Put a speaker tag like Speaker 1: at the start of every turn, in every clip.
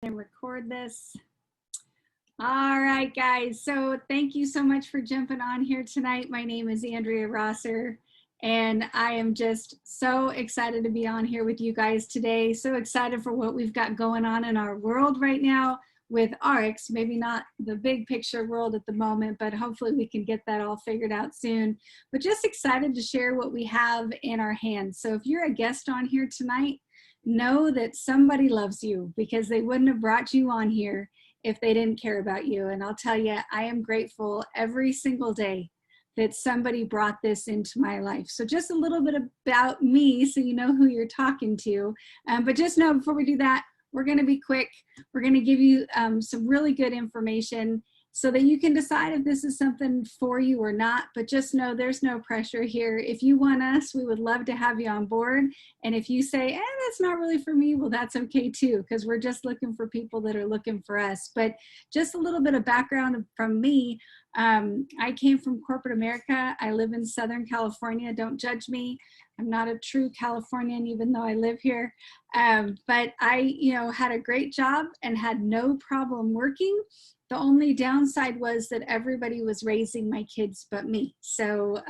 Speaker 1: and record this. All right, guys. So thank you so much for jumping on here tonight. My name is Andrea Rosser, and I am just so excited to be on here with you guys today. So excited for what we've got going on in our world right now with ARIIX. Maybe not the big picture world at the moment, but hopefully we can get that all figured out soon. But just excited to share what we have in our hands. So if you're a guest on here tonight, know that somebody loves you, because they wouldn't have brought you on here if they didn't care about you. And I'll tell you, I am grateful every single day that somebody brought this into my life. So just a little bit about me so you know who you're talking to. But just know, before we do that, we're going to be quick. We're going to give you some really good information so that you can decide if this is something for you or not. But just know there's no pressure here. If you want us, we would love to have you on board. And if you say, that's not really for me, well, that's okay too, because we're just looking for people that are looking for us. But just a little bit of background from me. I came from corporate America. I live in Southern California. Don't judge me. I'm not a true Californian, even though I live here. But I, had a great job and had no problem working. The only downside was that everybody was raising my kids but me. So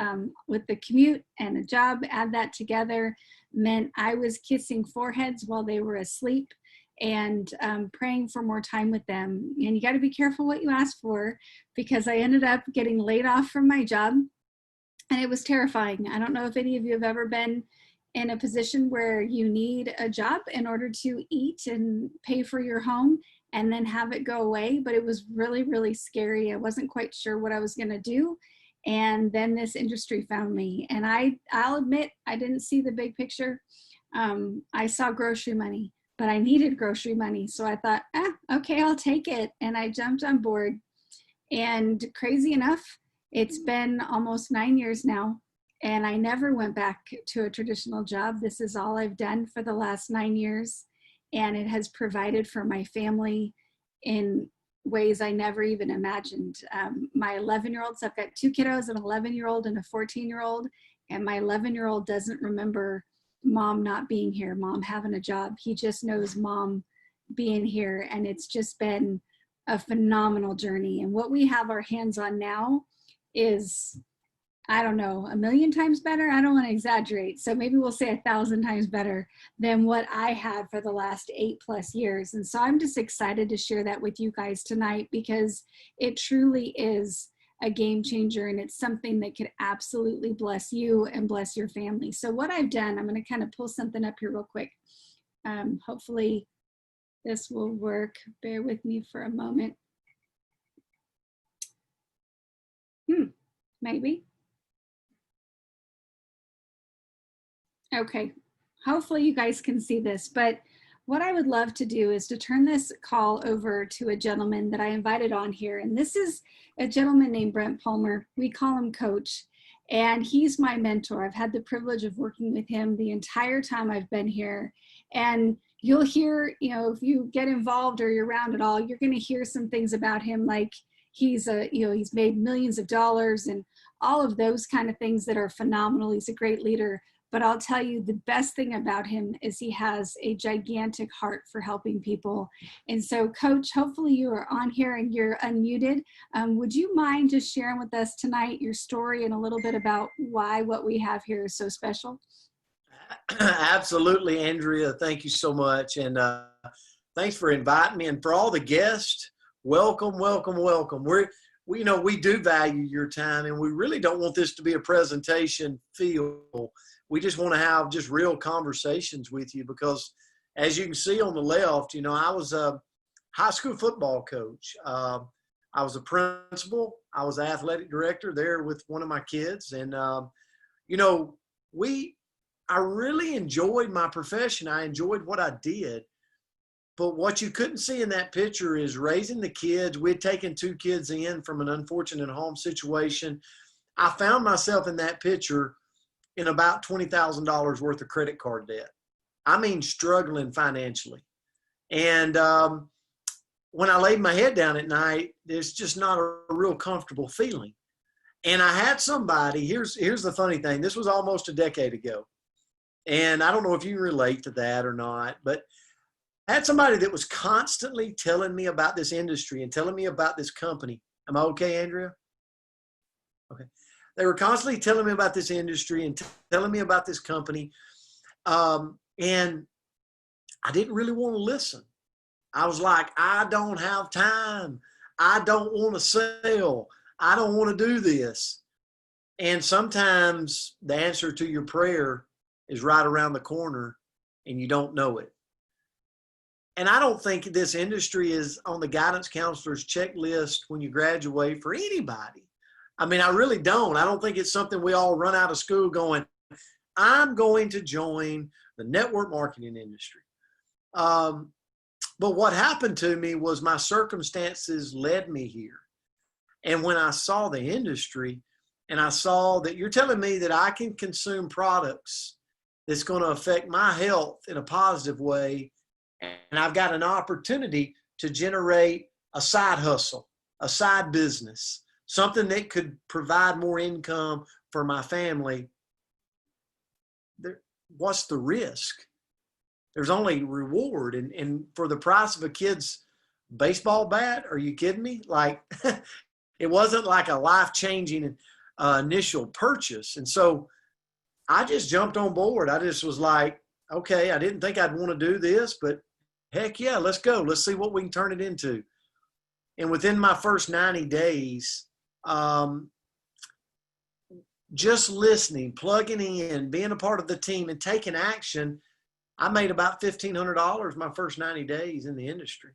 Speaker 1: with the commute and a job, add that together, meant I was kissing foreheads while they were asleep and praying for more time with them. And you got to be careful what you ask for, because I ended up getting laid off from my job, and it was terrifying. I don't know if any of you have ever been in a position where you need a job in order to eat and pay for your home and then have it go away, but it was really, really scary. I wasn't quite sure what I was going to do. And then this industry found me. And I'll admit, I didn't see the big picture. I saw grocery money, but I needed grocery money. So I thought, okay, I'll take it. And I jumped on board. And crazy enough, it's been almost 9 years now, and I never went back to a traditional job. This is all I've done for the last 9 years. And it has provided for my family in ways I never even imagined. My 11-year-old, so I've got two kiddos, an 11-year-old and a 14-year-old. And my 11-year-old doesn't remember mom not being here, mom having a job. He just knows mom being here. And it's just been a phenomenal journey. And what we have our hands on now is, I don't know, 1,000,000 times better. I don't want to exaggerate. So maybe we'll say 1,000 times better than what I had for the last 8+ years. And so I'm just excited to share that with you guys tonight, because it truly is a game changer, and it's something that could absolutely bless you and bless your family. So what I've done, I'm going to kind of pull something up here real quick. Hopefully this will work. Bear with me for a moment. Maybe. Okay, hopefully you guys can see this, but what I would love to do is to turn this call over to a gentleman that I invited on here. And this is a gentleman named Brent Palmer. We call him Coach, and he's my mentor. I've had the privilege of working with him the entire time I've been here. And you'll hear, if you get involved or you're around at all, you're going to hear some things about him, like he's made millions of dollars and all of those kind of things that are phenomenal. He's a great leader. But I'll tell you, the best thing about him is he has a gigantic heart for helping people. And so, Coach, hopefully you are on here and you're unmuted. Would you mind just sharing with us tonight your story and a little bit about why what we have here is so special?
Speaker 2: Absolutely, Andrea. Thank you so much. And thanks for inviting me. And for all the guests, welcome, welcome, welcome. We do value your time, and we really don't want this to be a presentation feel. We just want to have just real conversations with you, because as you can see on the left, I was a high school football coach. I was a principal. I was an athletic director there with one of my kids. And, I really enjoyed my profession. I enjoyed what I did. But what you couldn't see in that picture is raising the kids. We had taken 2 kids in from an unfortunate home situation. I found myself in that picture in about $20,000 worth of credit card debt. I mean, struggling financially. And when I laid my head down at night, it's just not a real comfortable feeling. And I had somebody, here's the funny thing. This was almost a decade ago. And I don't know if you relate to that or not, but I had somebody that was constantly telling me about this industry and telling me about this company. Am I okay, Andrea? Okay. They were constantly telling me about this industry and telling me about this company. And I didn't really want to listen. I was like, I don't have time. I don't want to sell. I don't want to do this. And sometimes the answer to your prayer is right around the corner and you don't know it. And I don't think this industry is on the guidance counselor's checklist when you graduate for anybody. I mean, I really don't. I don't think it's something we all run out of school going, I'm going to join the network marketing industry. But what happened to me was my circumstances led me here. And when I saw the industry and I saw that you're telling me that I can consume products that's going to affect my health in a positive way, and I've got an opportunity to generate a side hustle, a side business, something that could provide more income for my family, what's the risk? There's only reward. And for the price of a kid's baseball bat, are you kidding me? Like, it wasn't like a life-changing initial purchase. And so I just jumped on board. I just was like, okay, I didn't think I'd want to do this, but heck yeah, let's go. Let's see what we can turn it into. And within my first 90 days, just listening, plugging in, being a part of the team and taking action, I made about $1,500 my first 90 days in the industry.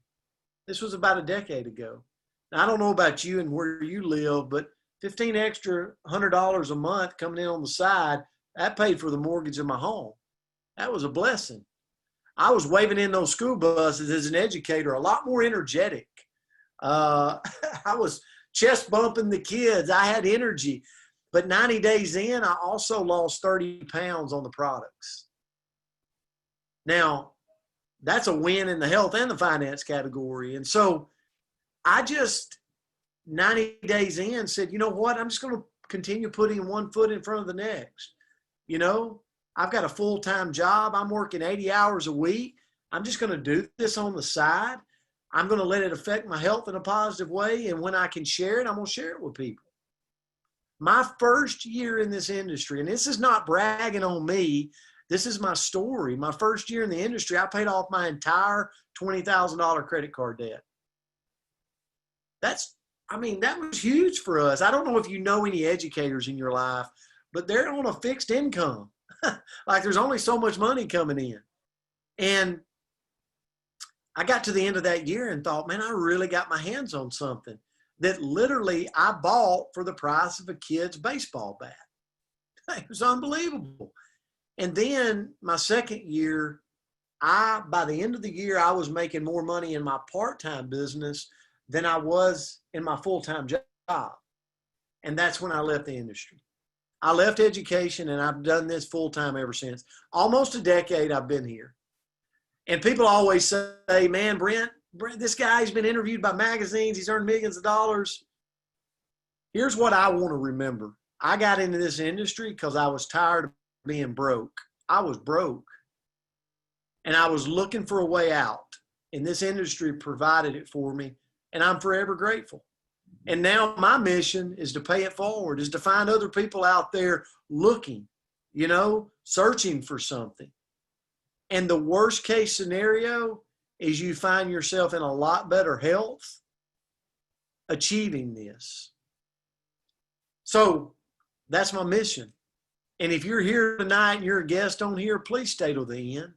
Speaker 2: This was about a decade ago. Now, I don't know about you and where you live, but $1,500 extra a month coming in on the side, that paid for the mortgage of my home. That was a blessing. I was waving in those school buses as an educator, a lot more energetic. I was chest bumping the kids. I had energy. But 90 days in, I also lost 30 pounds on the products. Now, that's a win in the health and the finance category. And so I just, 90 days in, said, you know what? I'm just going to continue putting one foot in front of the next. You know, I've got a full-time job. I'm working 80 hours a week. I'm just going to do this on the side. I'm going to let it affect my health in a positive way. And when I can share it, I'm going to share it with people. My first year in this industry, and this is not bragging on me, this is my story. My first year in the industry, I paid off my entire $20,000 credit card debt. That was huge for us. I don't know if you know any educators in your life, but they're on a fixed income. Like there's only so much money coming in. And I got to the end of that year and thought, man, I really got my hands on something that literally I bought for the price of a kid's baseball bat. It was unbelievable. And then my second year, by the end of the year, I was making more money in my part-time business than I was in my full-time job. And that's when I left the industry. I left education and I've done this full-time ever since. Almost a decade I've been here. And people always say, man, Brent, this guy's been interviewed by magazines. He's earned millions of dollars. Here's what I want to remember. I got into this industry because I was tired of being broke. I was broke. And I was looking for a way out. And this industry provided it for me. And I'm forever grateful. And now my mission is to pay it forward, is to find other people out there looking, searching for something. And the worst case scenario is you find yourself in a lot better health achieving this. So that's my mission. And if you're here tonight and you're a guest on here, please stay till the end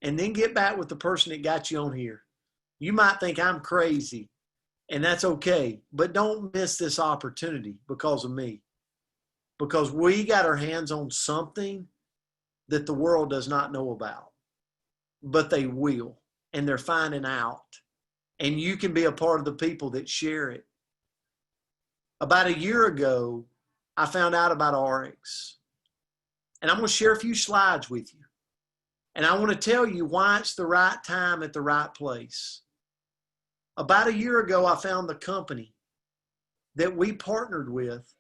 Speaker 2: and then get back with the person that got you on here. You might think I'm crazy, and that's okay, but don't miss this opportunity because of me, because we got our hands on something that the world does not know about, but they will, and they're finding out, and you can be a part of the people that share it. About a year ago, I found out about ARIIX, and I'm going to share a few slides with you, and I want to tell you why it's the right time at the right place. About a year ago, I found the company that we partnered with.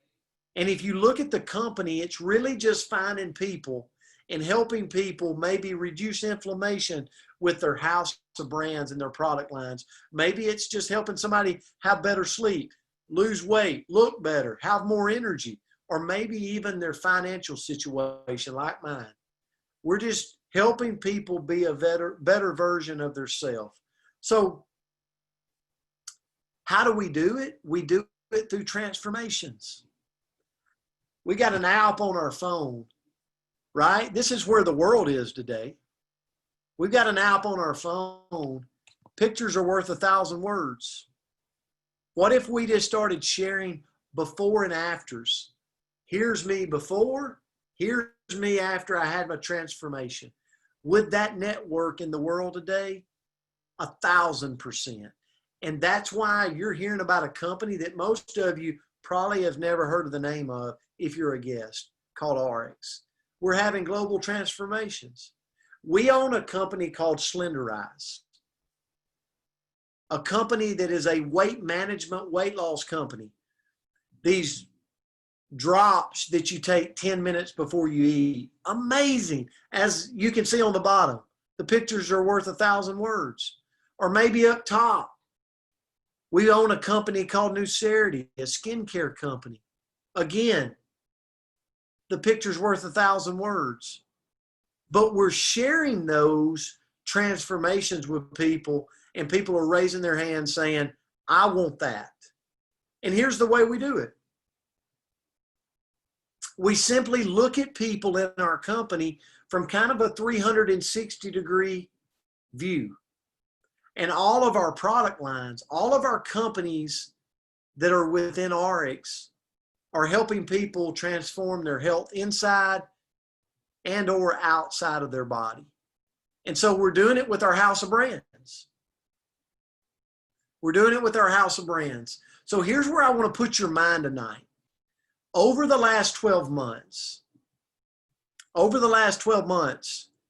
Speaker 2: And if you look at the company, it's really just finding people and helping people maybe reduce inflammation with their house of brands and their product lines. Maybe it's just helping somebody have better sleep, lose weight, look better, have more energy, or maybe even their financial situation like mine. We're just helping people be a better version of themselves. So how do we do it? We do it through transformations. We got an app on our phone, right? This is where the world is today. We've got an app on our phone. Pictures are worth 1,000 words. What if we just started sharing before and afters? Here's me before, here's me after I had my transformation. Would that network in the world today? 1,000%. And that's why you're hearing about a company that most of you probably have never heard of the name of if you're a guest, called ARIIX. We're having global transformations. We own a company called ARIIX, a company that is a weight management, weight loss company. These drops that you take 10 minutes before you eat, amazing. As you can see on the bottom, the pictures are worth 1,000 words. Or maybe up top, we own a company called Nucerity, a skincare company. Again, the picture's worth 1,000 words. But we're sharing those transformations with people, and people are raising their hands saying, I want that. And here's the way we do it. We simply look at people in our company from kind of a 360-degree view. And all of our product lines, all of our companies that are within ARIIX are helping people transform their health inside and or outside of their body. And so we're doing it with our house of brands. We're doing it with our house of brands. So here's where I want to put your mind tonight. Over the last 12 months,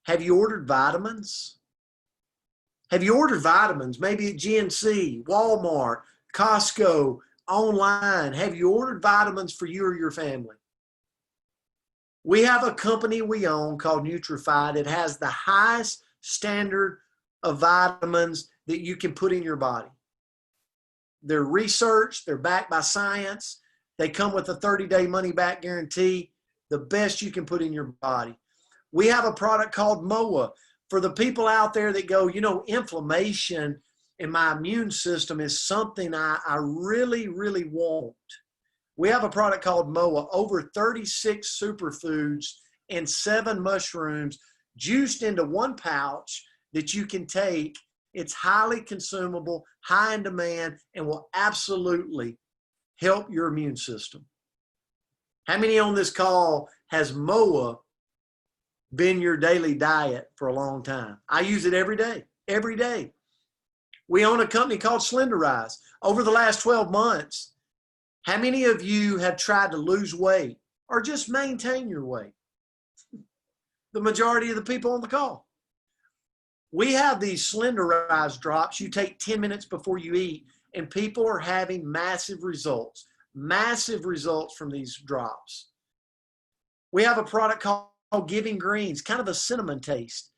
Speaker 2: have you ordered vitamins? Have you ordered vitamins? Maybe at GNC, Walmart, Costco, online. Have you ordered vitamins for you or your family? We have a company we own called Nutrified. It has the highest standard of vitamins that you can put in your body. They're researched, they're backed by science. They come with a 30-day money-back guarantee, the best you can put in your body. We have a product called MOA. For the people out there that go, you know, inflammation in my immune system is something I really, really want. We have a product called MOA, over 36 superfoods and 7 mushrooms juiced into one pouch that you can take. It's highly consumable, high in demand, and will absolutely help your immune system. How many on this call has MOA been your daily diet for a long time? I use it every day, every day. We own a company called ARIIX. Over the last 12 months, how many of you have tried to lose weight or just maintain your weight? The majority of the people on the call. We have these ARIIX drops you take 10 minutes before you eat, and people are having massive results from these drops. We have a product called Giving Greens, kind of a cinnamon taste.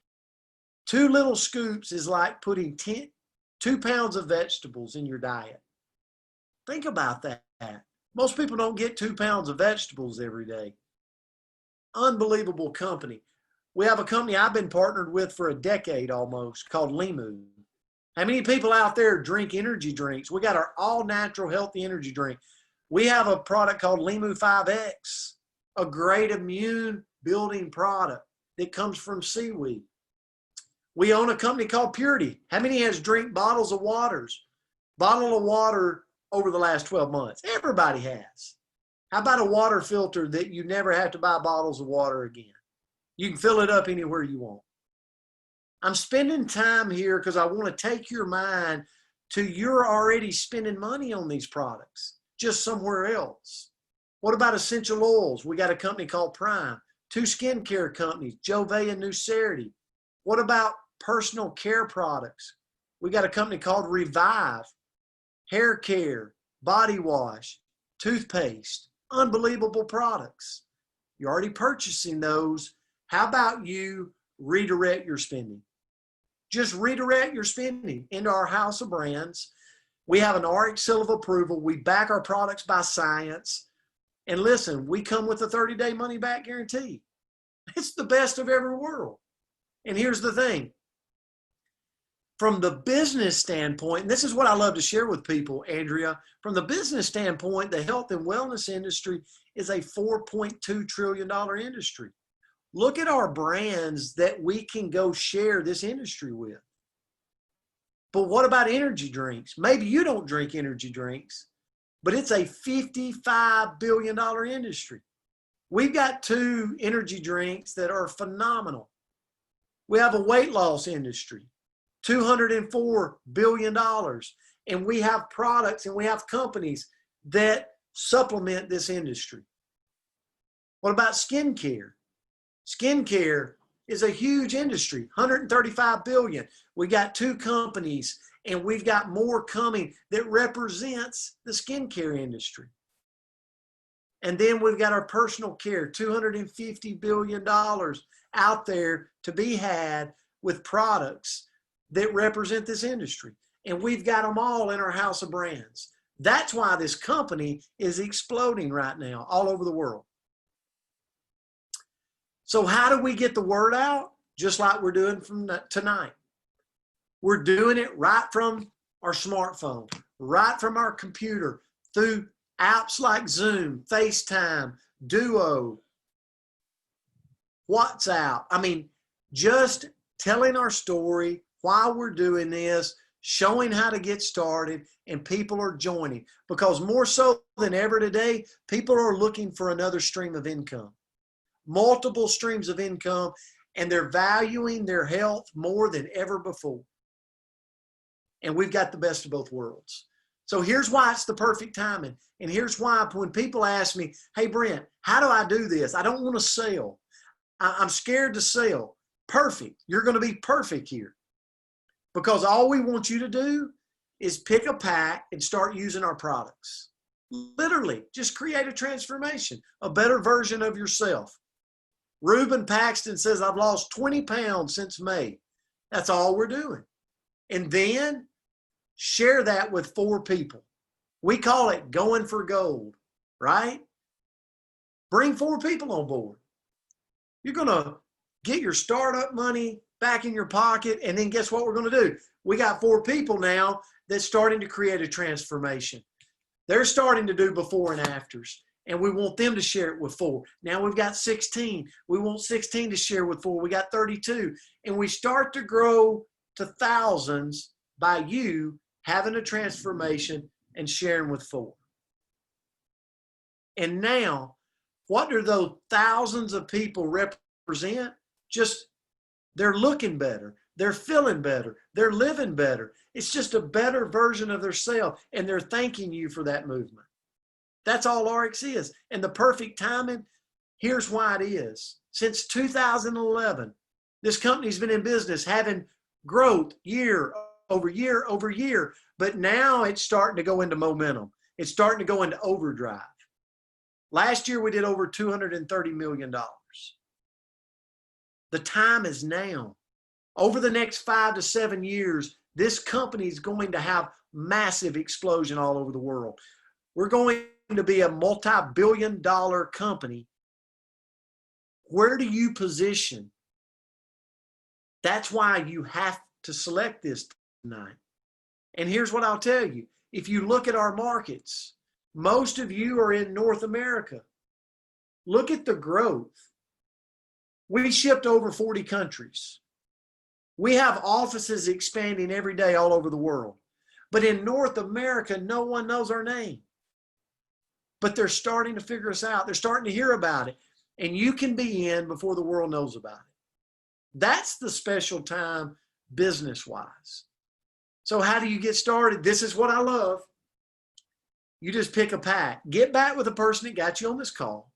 Speaker 2: 2 little scoops is like putting 2 pounds of vegetables in your diet. Think about that. Most people don't get 2 pounds of vegetables every day. Unbelievable company. We have a company I've been partnered with for a decade almost called Limu. How many people out there drink energy drinks? We got our all-natural healthy energy drink. We have a product called Limu 5X, a great immune building product that comes from seaweed. We own a company called Purity. How many has drank bottles of waters? Bottle of water over the last 12 months. Everybody has. How about a water filter that you never have to buy bottles of water again? You can fill it up anywhere you want. I'm spending time here because I want to take your mind to you're already spending money on these products, just somewhere else. What about essential oils? We got a company called Prime. 2 skincare companies, Jovea and Nucerity. What about personal care products? We got a company called Revive, hair care, body wash, toothpaste, unbelievable products. You're already purchasing those. How about you redirect your spending? Just redirect your spending into our house of brands. We have an ARIIX seal of approval. We back our products by science. And listen, we come with a 30-day money-back guarantee. It's the best of every world. And here's the thing. From the business standpoint, and this is what I love to share with people, Andrea, from the business standpoint, the health and wellness industry is a $4.2 trillion industry. Look at our brands that we can go share this industry with. But what about energy drinks? Maybe you don't drink energy drinks, but it's a $55 billion industry. We've got 2 energy drinks that are phenomenal. We have a weight loss industry, $204 billion. And we have products and we have companies that supplement this industry. What about skincare? Skincare is a huge industry, $135 billion. We got 2 companies and we've got more coming that represents the skincare industry. And then we've got our personal care, $250 billion out there to be had with products that represent this industry. And we've got them all in our house of brands. That's why this company is exploding right now all over the world. So how do we get the word out? Just like we're doing from tonight. We're doing it right from our smartphone, right from our computer, through apps like Zoom, FaceTime, Duo, WhatsApp. I mean, just telling our story, why we're doing this, showing how to get started, and people are joining. Because more so than ever today, people are looking for another stream of income. Multiple streams of income, and they're valuing their health more than ever before. And we've got the best of both worlds. So here's why it's the perfect timing. And here's why when people ask me, hey, Brent, how do I do this? I don't want to sell. I'm scared to sell. Perfect. You're going to be perfect here. Because all we want you to do is pick a pack and start using our products. Literally, just create a transformation, a better version of yourself. Reuben Paxton says, I've lost 20 pounds since May. That's all we're doing. And then share that with 4 people. We call it going for gold, right? Bring 4 people on board. You're going to get your startup money back in your pocket. And then guess what we're going to do? We got 4 people now that's starting to create a transformation. They're starting to do before and afters. And we want them to share it with 4. Now we've got 16. We want 16 to share with 4. We got 32. And we start to grow to thousands by you having a transformation and sharing with 4. And now, what do those thousands of people represent? Just they're looking better. They're feeling better. They're living better. It's just a better version of themselves. And they're thanking you for that movement. That's all ARIIX is. And the perfect timing, here's why it is. Since 2011, this company's been in business having growth year over year over year. But now it's starting to go into momentum. It's starting to go into overdrive. Last year, we did over $230 million. The time is now. Over the next 5 to 7 years, this company is going to have massive explosion all over the world. We're going to be a multi-billion-dollar company. Where do you position? That's why you have to select this tonight. And here's what I'll tell you. If you look at our markets, most of you are in North America. Look at the growth. We shipped over 40 countries. We have offices expanding every day all over the world. But in North America, no one knows our name. But they're starting to figure us out. They're starting to hear about it. And you can be in before the world knows about it. That's the special time business-wise. So how do you get started? This is what I love. You just pick a pack. Get back with the person that got you on this call.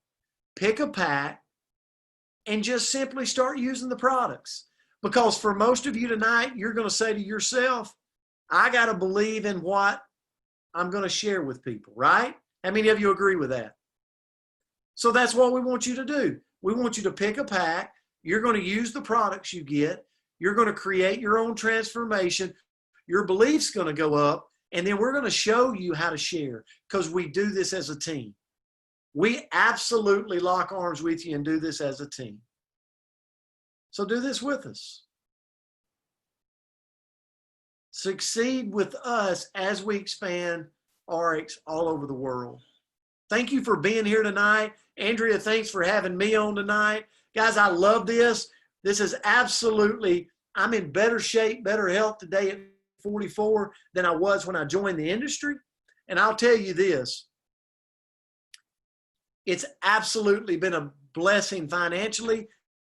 Speaker 2: Pick a pack and just simply start using the products. Because for most of you tonight, you're going to say to yourself, I got to believe in what I'm going to share with people, right? How many of you agree with that? So that's what we want you to do. We want you to pick a pack, You're going to use the products you get. You're going to create your own transformation. Your belief's going to go up. And then we're going to show you how to share, because we do this as a team. We absolutely lock arms with you and do this as a team. So do this with us. Succeed with us as we expand ARIIX all over the world. Thank you for being here tonight. Andrea, thanks for having me on tonight. Guys, I love this. This is absolutely, I'm in better shape, better health today at 44 than I was when I joined the industry. And I'll tell you this, it's absolutely been a blessing financially.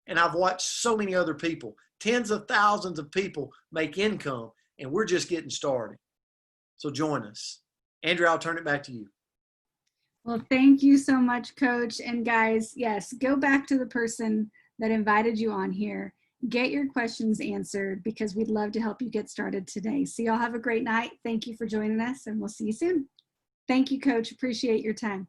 Speaker 2: And I've watched so many other people, tens of thousands of people make income, and we're just getting started. So join us. Andrea, I'll turn it back to you.
Speaker 1: Well, thank you so much, Coach. And guys, yes, go back to the person that invited you on here. Get your questions answered, because we'd love to help you get started today. So y'all have a great night. Thank you for joining us, and we'll see you soon. Thank you, Coach. Appreciate your time.